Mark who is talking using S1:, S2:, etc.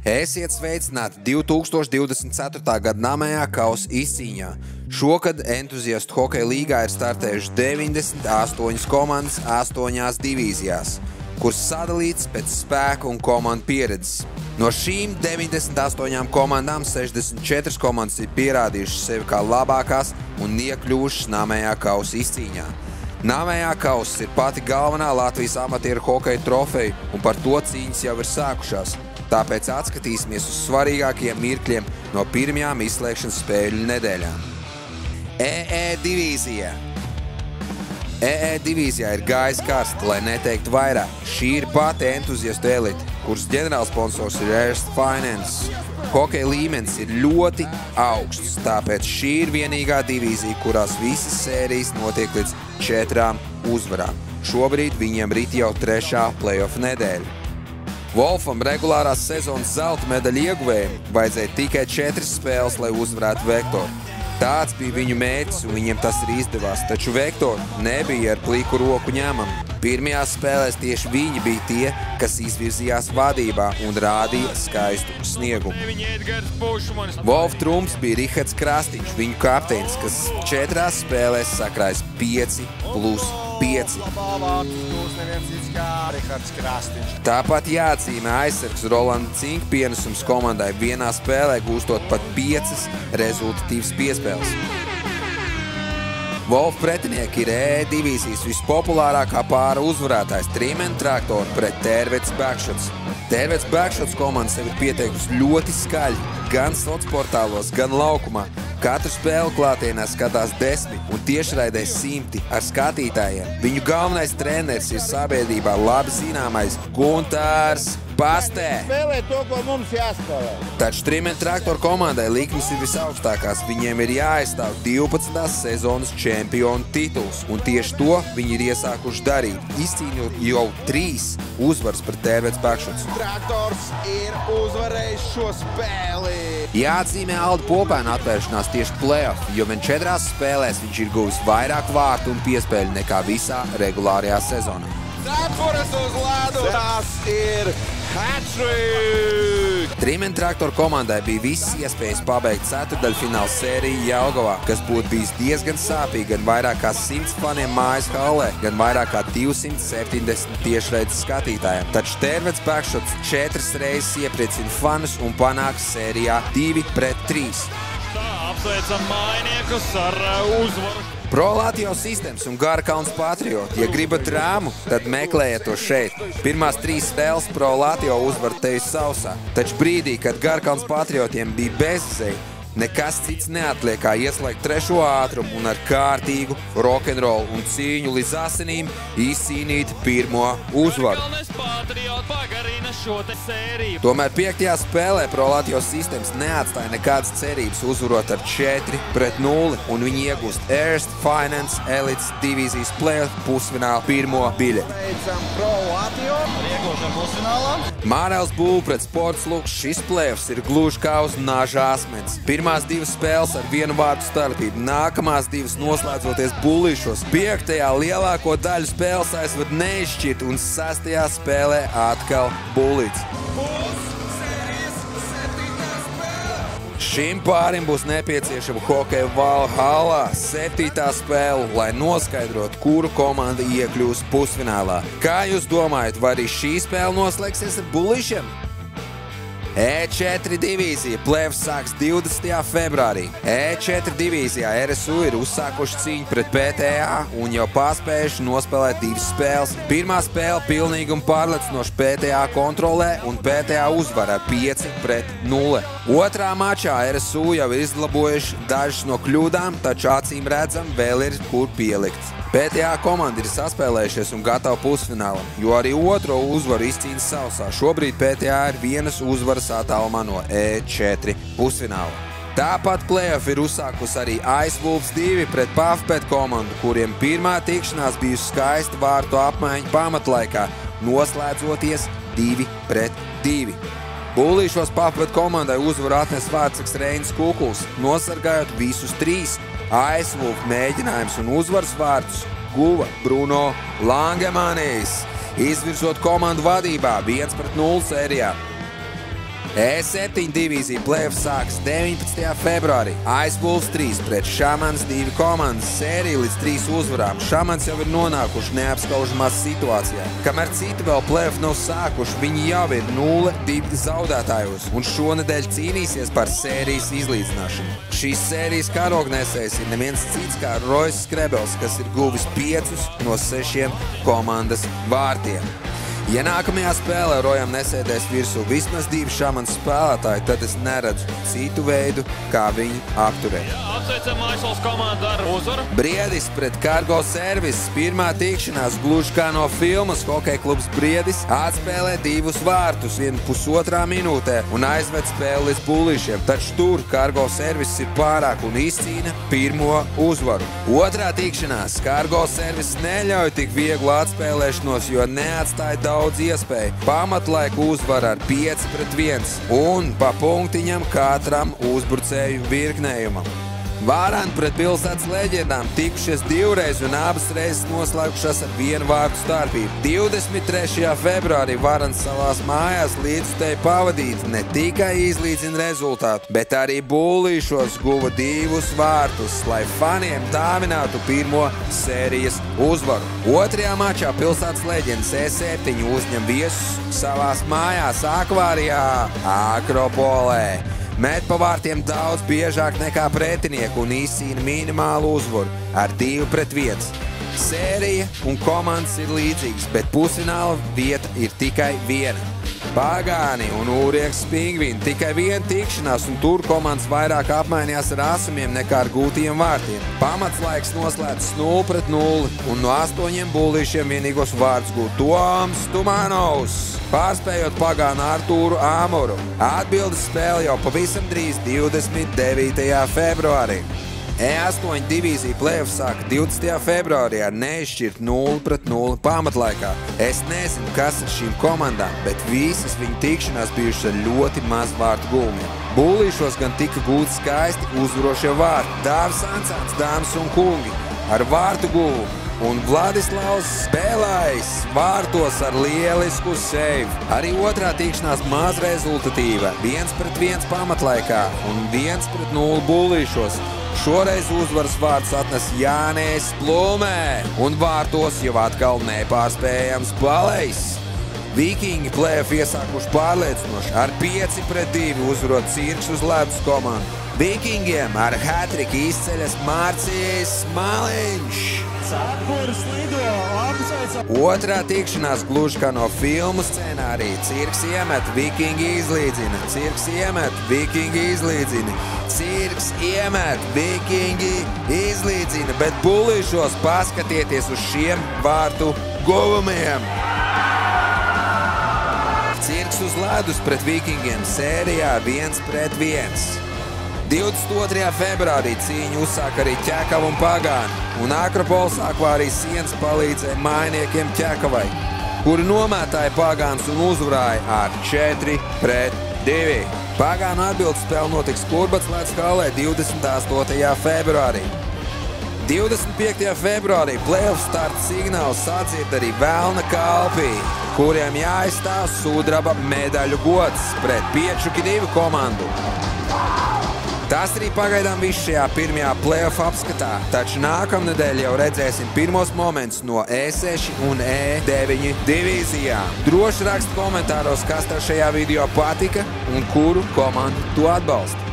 S1: Esiet sveicināti 2024. gada namējā kausa izcīņā. Šogad entuziastu hokeja līgā ir startējuši 98 komandas 8 divīzijās, kuras sadalītas pēc spēka un komandu pieredzes. No šīm 98 komandām 64 komandas ir pierādījušas sevi kā labākās un iekļuvušas namējā kausa izcīņā. Namējā kausa ir pati galvenā Latvijas amatieru hokeja trofeja, un par to cīņas jau ir sākušās. Tāpēc atskatīsimies uz svarīgākajiem mirkļiem no pirmajām izslēgšanas spēļu nedēļām. EE divīzija. EE divīzijā ir gājis karsti, lai neteiktu vairāk. Šī ir pati entuziastu elite, kuras ģenerālsponsors ir Erste Finance. Hokeja līmenis ir ļoti augsts, tāpēc šī ir vienīgā divīzija, kurās visas sērijas notiek līdz 4 uzvarām. Šobrīd viņiem rit jau 3. playoff nedēļa. Wolfam regulārās sezonas zelta medaļu ieguvējiem vajadzēja tikai 4 spēles, lai uzvarētu Vektoru. Tāds bija viņu mērķis, un viņiem tas arī izdevās, taču Vektori nebija ar pliku roku ņemami. Pirmajās spēlēs tieši viņi bija tie, kas izvirzījās vadībā un rādīja skaistu sniegumu. Wolf trumps bija Rihards Krastiņš, viņu kapteinis, kas 4 spēlēs sakrājis 5+5. Tāpat jāatzīmē aizsargs Rolanda Cinka pienesums komandai vienā spēlē gūstot pat 5 rezultatīvas piespēles. Wolf pretinieki ir EE divīzijas vispopulārākā pāra uzvarētājs Trimen Traktor pret Tērvets Backshots. Tērvets Backshots komanda sevi ir pieteikusi ļoti skaļi, gan sociālos, gan laukumā. Katru spēli klātienē skatās 10 un tiešraidē 100 ar skatītājiem. Viņu galvenais treneris ir sabiedrībā labi zināmais Guntārs Pastē.
S2: Spēlē to, ko mums jāspēlē.
S1: Taču Trimen Traktor komandai likmes ir visaugstākās. Viņiem ir jāaizstāv 12. sezonas čempionu tituls, un tieši to viņi ir iesākuši darīt, izcīnot jau 3 uzvaras pret Tērvets Backshots.
S2: Traktors ir uzvarējis šo spēli.
S1: Jāatzīmē Alda Popēna atvēršanās tieši playoff, jo vien 4 spēlēs viņš ir guvis vairāk vārtu un piespēļu nekā visā regulārajā sezonā.
S2: Cepures uz ledu. Tas ir hat-trick.
S1: Trimen Traktor komandai bija visas iespējas pabeigt ceturtdaļfināla sēriju Jelgavā, kas būtu bijis diezgan sāpīgi gan vairāk kā 100 faniem mājas hallē, gan vairāk kā 270 tiešraides skatītājiem. Taču Tērvets Backshots 4 reizes iepriecina fanus un panāks sērijā 2-3.
S3: Tā apsveicam mājiniekus ar uzvaru.
S1: Pro Latvijas Systems un Garkalns Patrioti. Ja gribat rāmu, tad meklējiet to šeit. Pirmās 3 spēles Pro Latvijas uzvar tevi sausā. Taču brīdī, kad Garkalns Patriotiem bija bezizēja, nekas cits neatliek kā ieslēgt 3. ātrumu un ar kārtīgu rokenrolu un cīņu līdz asinīm izcīnīt 1. uzvaru. Tomēr 5. spēlē Pro Latvijas Systems neatstāja nekādas cerības uzvarot ar 4-0, un viņi iegūst Erste Finance elites divīzijas playoff pusfināla 1. biļeti.
S2: Veicam Pro Latviju.
S3: Iekošam pusfinālā.
S1: Mārēls Būle pret Sports Luks. Šis playoffs ir gluži kā uz naža asmens. Pirmās 2 spēles ar 1 vārtu starpību, nākamās 2 noslēdzoties bullīšos. 5. lielāko daļu spēles aizved neizšķirt un 6. spēlē atkal bullīts. Šim pārim būs nepieciešama hokeja Valhallā 7. spēle, lai noskaidrotu, kuru komanda iekļūs pusfinālā. Kā jūs domājat, vai arī šī spēle noslēgsies ar bullīšiem? E4 divīzija playoffs sāks 20. februārī. E4 divīzijā RSU ir uzsākuši cīņu pret PTA un jau paspējuši nospēlēt 2 spēles. Pirmā spēle pilnīgi un pārliecinoši PTA kontrolē un PTA uzvarā 5-0. Otrā mačā RSU jau ir izlabojuši dažas no kļūdām, taču acīm redzam vēl ir kur pielikt. PTA komanda ir saspēlējušies un gatava pusfinālam, jo arī otro uzvaru izcīna sausā. Šobrīd PTA ir 1 uzvaras attālumā no E4 pusfināla. Tāpat playoff ir uzsākus arī Ice Wolves 2 pret Pafpet komandu, kuriem pirmā tikšanās bijusi skaista vārtu apmaiņa pamatlaikā, noslēdzoties 2-2. Bullīšos Pafpet komandai uzvaru atnes vārdsargs Reinis Kukuls, nosargājot visus 3. Ice Wolf mēģinājums un uzvaras vārdus guva Bruno Langemanis, izvirzot komandu vadībā 1-0 sērijā. E7 divīzija play-offs sāks 19. februārī. Ice Wolves 3 pret Shamans 2 komandas, sērija līdz 3 uzvarām. Shamans jau ir nonākuši neapskaužamās situācijā. Kamēr citi vēl play-off nav sākuši, viņi jau ir 0-2 zaudētājos un šonedēļ cīnīsies par sērijas izlīdzināšanu. Šīs sērijas karognēsējs ir neviens cits kā Royce Skrebels, kas ir guvis 5 no 6 komandas vārtiem. Ja nākamajā spēlē Rojam nesēdēs virsū vismaz 2 Shamans spēlētāji, tad es neredzu citu veidu, kā viņu apturēt.
S3: Apsveicam Maisels komandu ar uzvaru.
S1: Briedis pret Cargo Service. Pirmā tikšanās gluži kā no filmas. Hokeja klubs Briedis atspēlē 2 vārtus 1,5 minūtē un aizved spēli līdz bullīšiem. Taču tur Cargo Service ir pārāk un izcīna pirmo uzvaru. Otrā tikšanās Cargo Service neļauj tik vieglu atspēlēšanos, jo neatstāja daudz iespēju. Pamatlaika uzvara ar 5-1 un pa punktiņam katram uzbrucēju virknējumam. Vārani pret pilsētas leģendām tikušies 2 reizes un abas reizes noslēgušās ar 1 vārtu starpību. 23. februārī Varans savās mājās līdzstēju pavadīt ne tikai izlīdzina rezultātu, bet arī bullīšos guva 2 vārtus, lai faniem dāvinātu pirmo sērijas uzvaru. Otrajā mačā pilsētas leģendas E7 uzņem viesus savās mājās Akvārijā Akropolē. Met pa vārtiem daudz biežāk nekā pretinieku un izcīna minimālu uzvaru ar 2-1. Sērija un komandas ir līdzīgas, bet pusfināla vieta ir tikai viena. Pagāni un Ūrieks Pingvini tikai 1 tikšanās, un tur komandas vairāk apmainījās ar asumiem nekā ar gūtajiem vārtiem. Pamatslaiks noslēdz 0-0 un no 8 bullīšiem vienīgos vārdus gūt Toms Tumanovs, pārspējot Pagānu Artūru Āmuru. Atbildes spēle jau pavisam drīz 29. februārī. E8 divīzija play-off sāka 20. februārī ar neizšķirt 0-0 pamatlaikā. Es nezinu, kas ar šīm komandām, bet visas viņu tikšanās bijušas ar ļoti maz vārtu gulmiem. Bullīšos gan tika gūti skaisti uzvarošie vārti. Dāvis Ansāns, dāmas un kungi, ar vārtu gulmu. Un Vladislavs spēlējis vārtos ar lielisku seivu. Arī otrā tikšanās maz rezultatīva, 1-1 pamatlaikā un 1-0 bullīšos. Šoreiz uzvaras vārds atnes Jānis Plumē un vārtos jau atkal nepārspējams Balejs. Vikingi play-off iesākuši pārliecinoši ar 5-2 uzvarot Cirks uz ledus komandu. Vikingiem ar hat-triku izceļas Mārcijs Maliņš. Otrā tikšanās gluži kā no filmu scenārija. Cirks iemet, Vikingi izlīdzina. Cirks iemet, Vikingi izlīdzina. Cirks iemet, Vikingi izlīdzina. Bet bullīšos paskatieties uz šiem vārtu guvumiem. Cirks uz ledus pret Vikingiem sērijā 1-1. 22. februārī cīņu uzsāk arī Ķekava un Pagāni, un Akropols Akvārijas sienas palīdzēja mainiekiem Ķekavai, kuri nomētāja Pagāns un uzvarāja ar 4-2. Pagānu atbildes spēle notiks Kurbats Ledus hallē 28. februārī. 25. februārī play-off starta signāls sadzird arī Velna Kalpī, kuriem jāizstāv sudraba medaļu gods pret Piečuki 2 komandu. Tas arī pagaidām viss šajā pirmajā play-off apskatā, taču nākamnedēļ jau redzēsim pirmos momentus no E6 un E9 divīzijām. Droši rakst komentāros, kas tev šajā video patika un kuru komandu tu atbalsti.